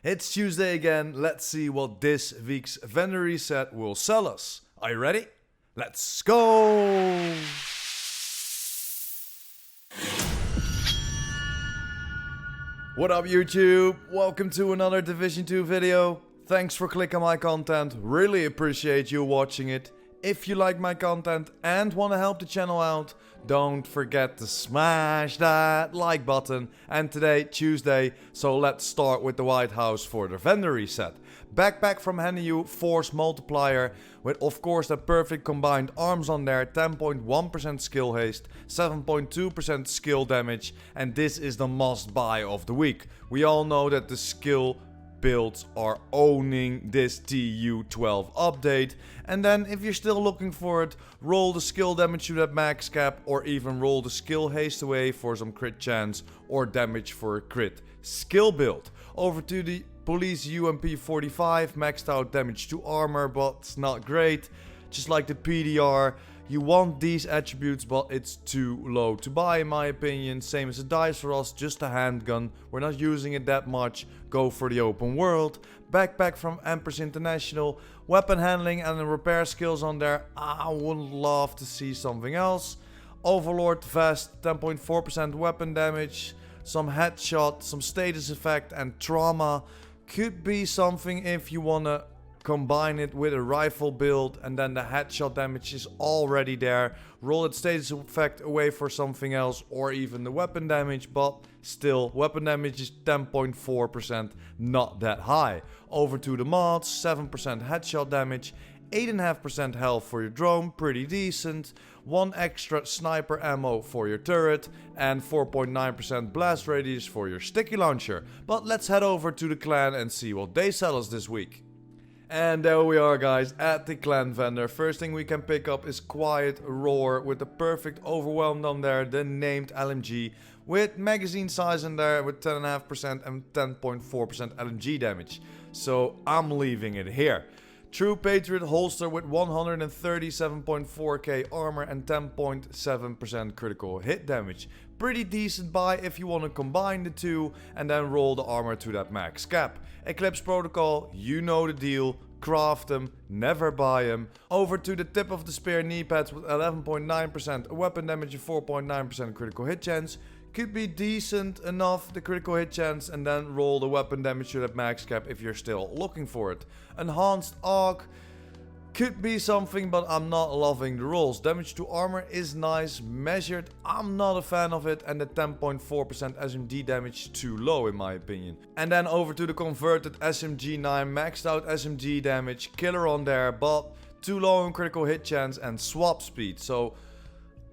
It's Tuesday again, let's see what this week's vendor reset will sell us. Are you ready? Let's go! What up YouTube? Welcome to another Division 2 video. Thanks for clicking my content, really appreciate you watching it. If you like my content and want to help the channel out, don't forget to smash that like button. And today, Tuesday, so let's start with the White House for the vendor reset. Backpack from Henyu, Force Multiplier, with of course the perfect combined arms on there, 10.1% skill haste, 7.2% skill damage, and this is the must buy of the week. We all know that the skill builds are owning this TU12 update, and then if you're still looking for it, roll the skill damage to that max cap or even roll the skill haste away for some crit chance or damage for a crit skill build. Over to the Police UMP 45, maxed out damage to armor, but it's not great. Just like the PDR, you want these attributes, but it's too low to buy in my opinion. Same as the dice for us, just a handgun. We're not using it that much. Go for the open world. Backpack from Empress International. Weapon handling and the repair skills on there. I would love to see something else. Overlord vest, 10.4% weapon damage. Some headshot, some status effect and trauma. Could be something if you wanna combine it with a rifle build and then the headshot damage is already there. Roll its status effect away for something else or even the weapon damage, but still weapon damage is 10.4%, not that high. Over to the mods, 7% headshot damage, 8.5% health for your drone, pretty decent. 1 extra sniper ammo for your turret and 4.9% blast radius for your sticky launcher. But let's head over to the clan and see what they sell us this week. And there we are guys, at the clan vendor. First thing we can pick up is Quiet Roar with the perfect overwhelmed on there, the named LMG with magazine size in there with 10.5% and 10.4% LMG damage. So I'm leaving it here. True Patriot holster with 137.4k armor and 10.7% critical hit damage. Pretty decent buy if you want to combine the two and then roll the armor to that max cap. Eclipse Protocol, you know the deal. Craft them, never buy them. Over to the tip of the spear knee pads with 11.9% weapon damage and 4.9% critical hit chance. Could be decent enough, the critical hit chance, and then roll the weapon damage to that max cap if you're still looking for it. Enhanced AUG could be something, but I'm not loving the rolls. Damage to armor is nice, measured, I'm not a fan of it, and the 10.4% SMG damage too low in my opinion. And then over to the converted SMG9, maxed out SMG damage, killer on there, but too low in critical hit chance and swap speed, so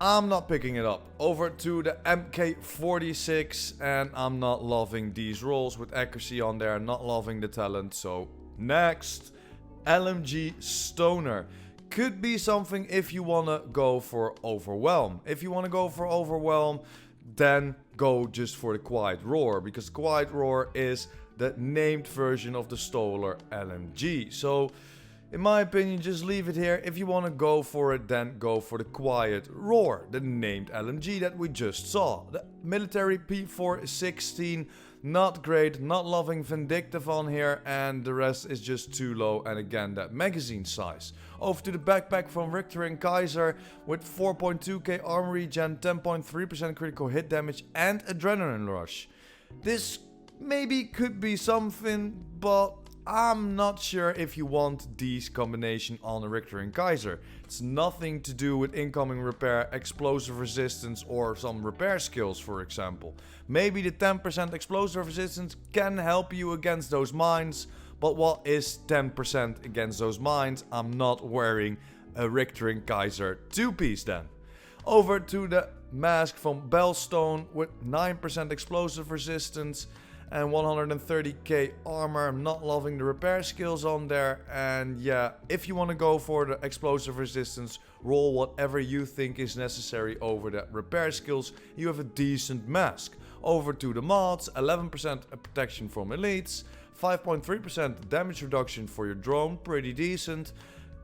I'm not picking it up. Over to the MK46, and I'm not loving these rolls with accuracy on there, not loving the talent, so next. LMG Stoner. Could be something if you wanna go for Overwhelm. If you wanna go for Overwhelm, then go just for the Quiet Roar, because Quiet Roar is the named version of the Stoller LMG. So in my opinion, just leave it here. If you want to go for it, then go for the Quiet Roar, the named LMG that we just saw. The military P416, not great, not loving Vindictive on here, and the rest is just too low, and again that magazine size. Over to the backpack from Richter and Kaiser with 4.2k armor regen, 10.3% critical hit damage and adrenaline rush. This maybe could be something, but I'm not sure if you want these combination on a Richter and Kaiser. It's nothing to do with incoming repair, explosive resistance or some repair skills for example. Maybe the 10% explosive resistance can help you against those mines, but what is 10% against those mines? I'm not wearing a Richter and Kaiser 2-piece then. Over to the mask from Bellstone with 9% explosive resistance and 130k armor. I'm not loving the repair skills on there, and yeah, if you want to go for the explosive resistance, roll whatever you think is necessary over the repair skills. You have a decent mask. Over to the mods, 11% protection from elites, 5.3% damage reduction for your drone, pretty decent.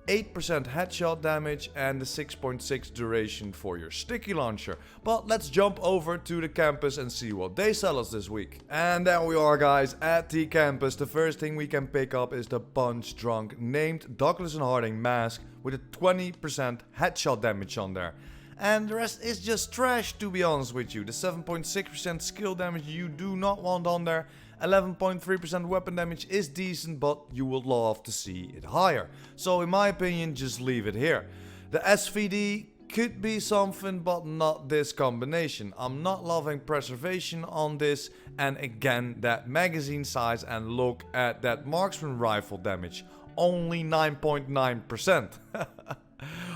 8% headshot damage and the 6.6 duration for your sticky launcher. But let's jump over to the campus and see what they sell us this week. And there we are, guys, at the campus. The first thing we can pick up is the Punch Drunk named Douglas and Harding mask with a 20% headshot damage on there. And the rest is just trash, to be honest with you. The 7.6% skill damage you do not want on there. 11.3% weapon damage is decent, but you would love to see it higher. So in my opinion, just leave it here. The SVD could be something, but not this combination. I'm not loving preservation on this. And again, that magazine size, and look at that marksman rifle damage. Only 9.9%.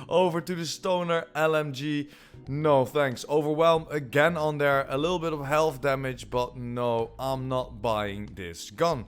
Over to the Stoner LMG. No thanks. Overwhelmed again on there. A little bit of health damage, but no, I'm not buying this gun.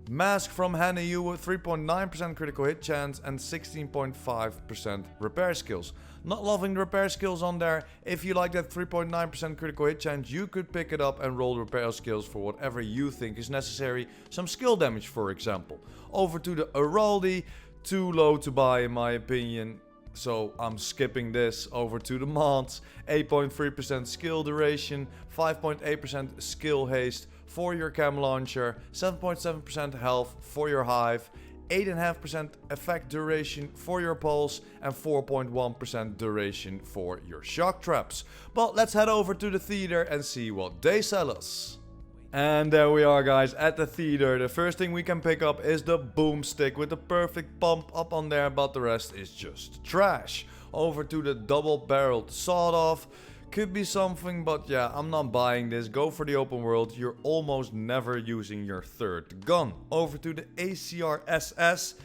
Mask from Hanayu with 3.9% critical hit chance and 16.5% repair skills. Not loving the repair skills on there. If you like that 3.9% critical hit chance, you could pick it up and roll the repair skills for whatever you think is necessary. Some skill damage, for example. Over to the Araldi. Too low to buy in my opinion. So I'm skipping this. Over to the mods. 8.3% skill duration, 5.8% skill haste for your cam launcher, 7.7% health for your hive, 8.5% effect duration for your pulse, and 4.1% duration for your shock traps. But let's head over to the theater and see what they sell us. And there we are, guys, at the theater. The first thing we can pick up is the boomstick with the perfect pump up on there, but the rest is just trash. Over to the double-barreled sawed-off. Could be something, but yeah, I'm not buying this. Go for the open world. You're almost never using your third gun. Over to the ACR SS.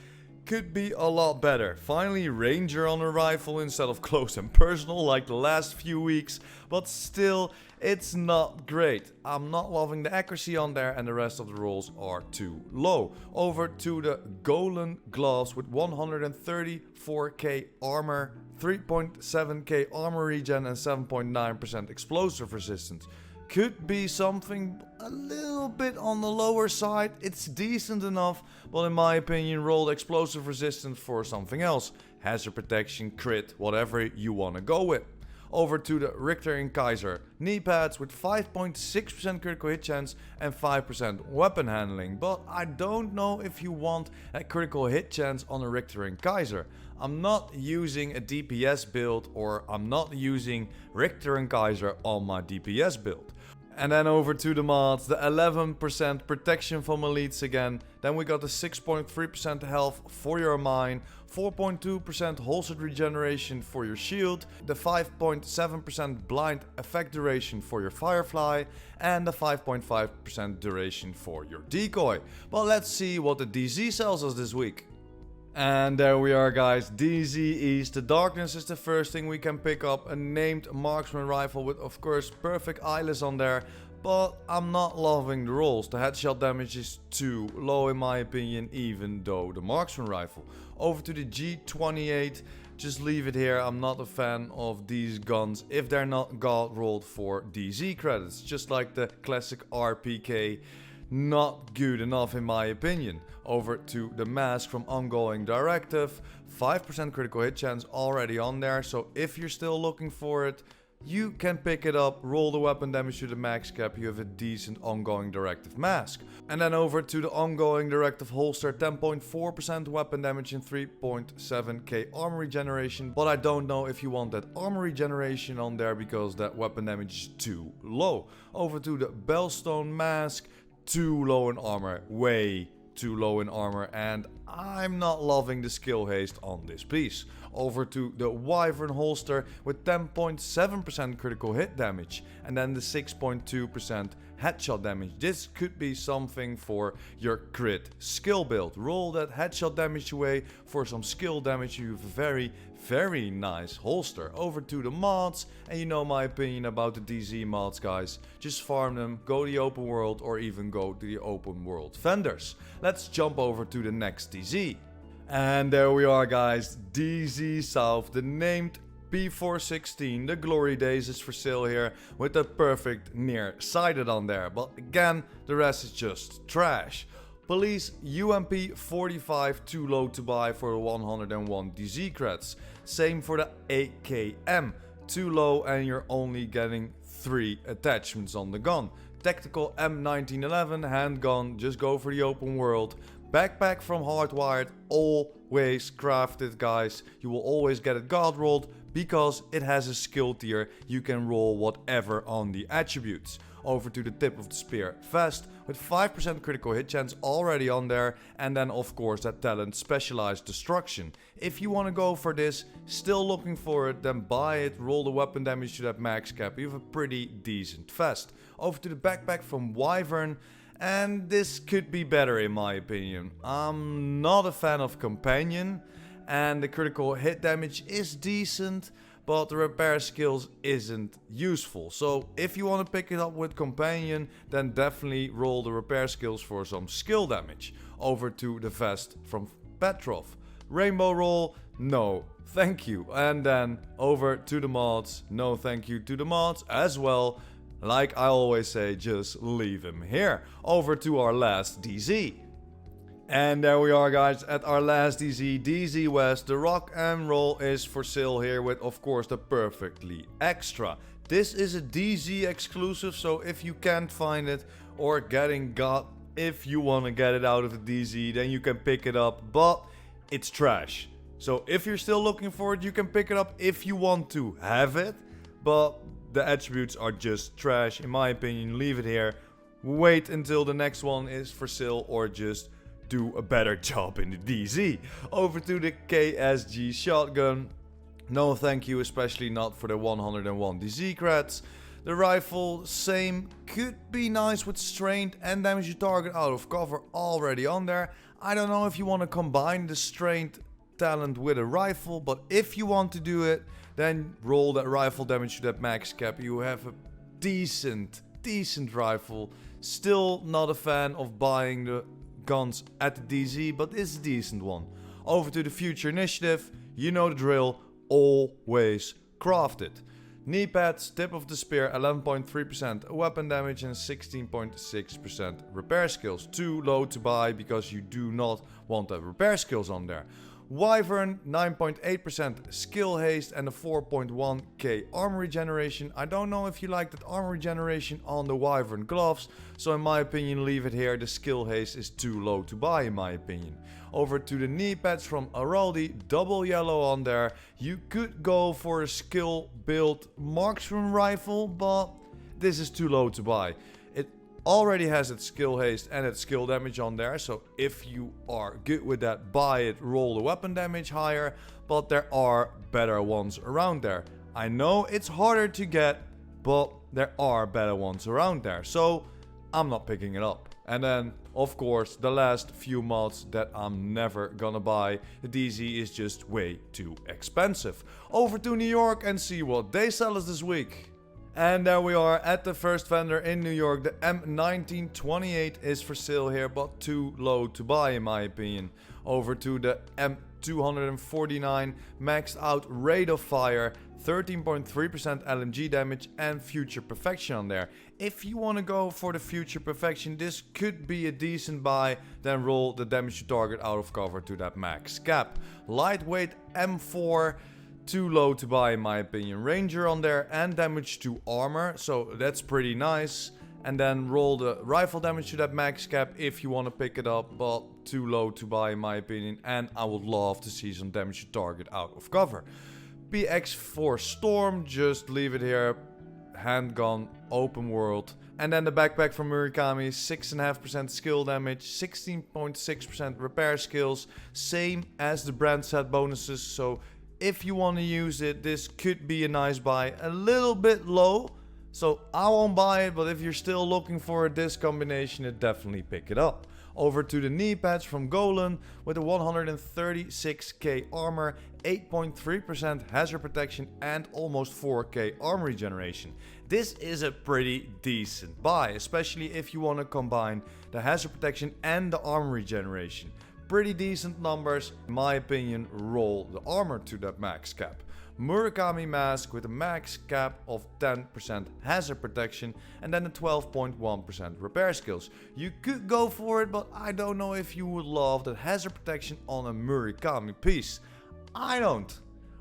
Could be a lot better. Finally, Ranger on a rifle instead of close and personal like the last few weeks. But still, it's not great. I'm not loving the accuracy on there, and the rest of the rolls are too low. Over to the Golan gloves with 134k armor, 3.7k armor regen and 7.9% explosive resistance. Could be something a little bit on the lower side. It's decent enough, but in my opinion, roll the explosive resistance for something else. Hazard protection, crit, whatever you want to go with. Over to the Richter and Kaiser knee pads with 5.6% critical hit chance and 5% weapon handling. But I don't know if you want a critical hit chance on a Richter and Kaiser. I'm not using a DPS build, or I'm not using Richter and Kaiser on my DPS build. And then over to the mods, the 11% protection from elites again. Then we got the 6.3% health for your mine, 4.2% holstered regeneration for your shield, the 5.7% blind effect duration for your firefly, and the 5.5% duration for your decoy. But let's see what the DZ sells us this week. And there we are, guys. DZ East. The Darkness is the first thing we can pick up. A named marksman rifle with, of course, perfect eyeless on there. But I'm not loving the rolls. The headshot damage is too low in my opinion, even though the marksman rifle. Over to the G28. Just leave it here. I'm not a fan of these guns if they're not got rolled for DZ credits. Just like the classic RPK. Not good enough in my opinion. Over to the mask from Ongoing Directive. 5% critical hit chance already on there. So if you're still looking for it, you can pick it up, roll the weapon damage to the max cap. You have a decent Ongoing Directive mask. And then over to the Ongoing Directive holster. 10.4% weapon damage and 3.7k armor regeneration. But I don't know if you want that armor regeneration on there, because that weapon damage is too low. Over to the Bellstone mask. Too low in armor, way too low in armor, and I'm not loving the skill haste on this piece. Over to the Wyvern holster with 10.7% critical hit damage and then the 6.2% headshot damage. This could be something for your crit skill build. Roll that headshot damage away for some skill damage. You have a very nice holster. Over to the mods, and you know my opinion about the DZ mods, guys. Just farm them, go to the open world, or even go to the open world vendors. Let's jump over to the next DZ. And there we are, guys. DZ South, the named P416, the Glory Days is for sale here with the perfect near-sighted on there. But again, the rest is just trash. Police UMP 45 too low to buy for the 101 DZ creds. Same for the AKM, too low and you're only getting 3 attachments on the gun. Tactical M1911 handgun, just go for the open world. Backpack from Hardwired, always crafted guys. You will always get it god rolled because it has a skill tier. You can roll whatever on the attributes. Over to the tip of the spear vest with 5% critical hit chance already on there, and then of course that talent specialized destruction. If you want to go for this, still looking for it, then buy it, roll the weapon damage to that max cap. You have a pretty decent vest. Over to the backpack from Wyvern, and this could be better in my opinion. I'm not a fan of Companion, and the critical hit damage is decent, but the repair skills isn't useful. So if you want to pick it up with Companion, then definitely roll the repair skills for some skill damage. Over to the vest from Petrov. Rainbow roll, no thank you. And then over to the mods, no thank you to the mods as well. Like I always say, just leave him here. Over to our last DZ. And there we are guys at our last DZ, DZ West. The rock and roll is for sale here with of course the perfectly extra. This is a DZ exclusive, so if you can't find it or getting got, if you want to get it out of the DZ, then you can pick it up, but it's trash. So if you're still looking for it, you can pick it up if you want to have it, but the attributes are just trash in my opinion. Leave it here, wait until the next one is for sale, or just do a better job in the DZ. Over to the KSG shotgun. No thank you, especially not for the 101 DZ creds. The rifle, same, could be nice with strained and damage your target out of cover already on there. I don't know if you want to combine the strained talent with a rifle, but if you want to do it, then roll that rifle damage to that max cap. You have a decent rifle. Still not a fan of buying the guns at the DZ, but it's a decent one. Over to the future initiative, you know the drill, always craft it. Knee pads, tip of the spear, 11.3% weapon damage and 16.6% repair skills. Too low to buy because you do not want the repair skills on there. Wyvern, 9.8% skill haste and a 4.1k armor regeneration. I don't know if you like that armor regeneration on the Wyvern gloves, so in my opinion leave it here. The skill haste is too low to buy in my opinion. Over to the knee pads from Araldi, double yellow on there. You could go for a skill build marksman rifle, but this is too low to buy. It already has its skill haste and its skill damage on there, so if you are good with that, buy it, roll the weapon damage higher, but there are better ones around there. I know it's harder to get, but there are better ones around there, so I'm not picking it up. And then of course the last few mods that I'm never gonna buy. The DZ is just way too expensive. Over to New York and see what they sell us this week. And there we are at the first vendor in New York. The M1928 is for sale here, but too low to buy in my opinion. Over to the M249 maxed out rate of fire, 13.3% LMG damage and future perfection on there. If you want to go for the future perfection, this could be a decent buy. Then roll the damage to target out of cover to that max cap. Lightweight M4, too low to buy in my opinion. Ranger on there and damage to armor, so that's pretty nice. And then roll the rifle damage to that max cap if you want to pick it up, but too low to buy in my opinion. And I would love to see some damage to target out of cover. PX4 Storm, just leave it here. Handgun, open world. And then the backpack from Murakami, 6.5% skill damage, 16.6% repair skills, same as the brand set bonuses. So if you want to use it, this could be a nice buy. A little bit low, so I won't buy it, but if you're still looking for this combination, definitely pick it up. Over to the knee pads from Golan with a 136k armor, 8.3% hazard protection and almost 4k armor regeneration. This is a pretty decent buy, especially if you want to combine the hazard protection and the armor regeneration. Pretty decent numbers, in my opinion. Roll the armor to that max cap. Murakami mask with a max cap of 10% hazard protection and then a 12.1% repair skills. You could go for it, but I don't know if you would love that hazard protection on a Murakami piece. I don't.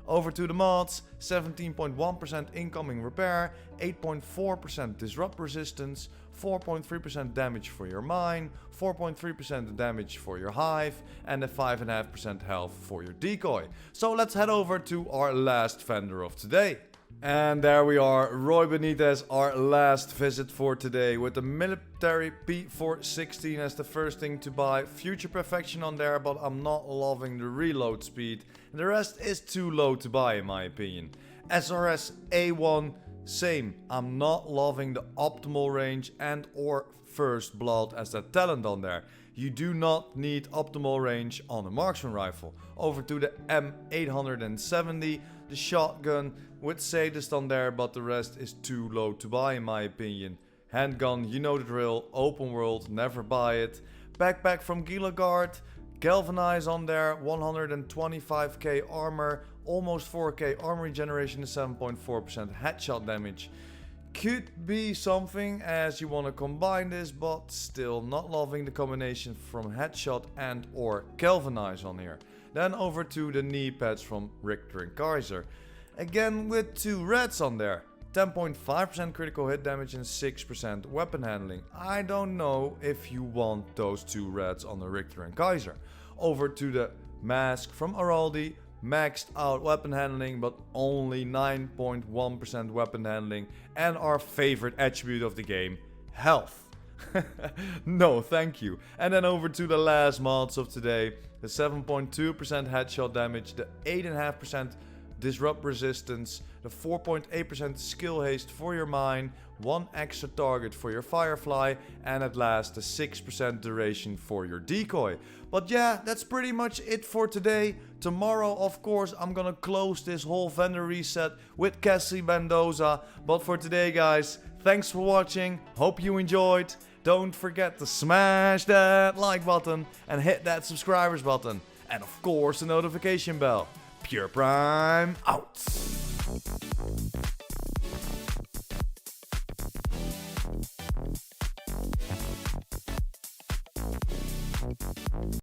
Over to the mods, 17.1% incoming repair, 8.4% disrupt resistance, 4.3% damage for your mine, 4.3% damage for your hive, and a 5.5% health for your decoy. So let's head over to our last vendor of today. And there we are, Roy Benitez, our last visit for today, with the military P416 as the first thing to buy. Future perfection on there, but I'm not loving the reload speed. And the rest is too low to buy in my opinion. SRS A1, same. I'm not loving the optimal range and or first blood as that talent on there. You do not need optimal range on a marksman rifle. Over to the M870, the shotgun with sadist on there, but the rest is too low to buy in my opinion. Handgun, you know the drill, open world, never buy it. Backpack from Gilagard, galvanize on there, 125k armor, almost 4k armor regeneration, 7.4% headshot damage. Could be something as you want to combine this, but still not loving the combination from headshot and or galvanize on here. Then over to the knee pads from Richter and Kaiser. Again with 2 reds on there. 10.5% critical hit damage and 6% weapon handling. I don't know if you want those 2 reds on the Richter and Kaiser. Over to the mask from Araldi. Maxed out weapon handling, but only 9.1% weapon handling. And our favorite attribute of the game, health. No, thank you. And then over to the last mods of today. The 7.2% headshot damage, the 8.5% disrupt resistance, the 4.8% skill haste for your mine, 1 extra target for your firefly, and at last the 6% duration for your decoy. But yeah, that's pretty much it for today. Tomorrow, of course, I'm gonna close this whole vendor reset with Cassie Mendoza. But for today, guys, thanks for watching. Hope you enjoyed. Don't forget to smash that like button and hit that subscribers button. And of course, the notification bell. PurePrime out.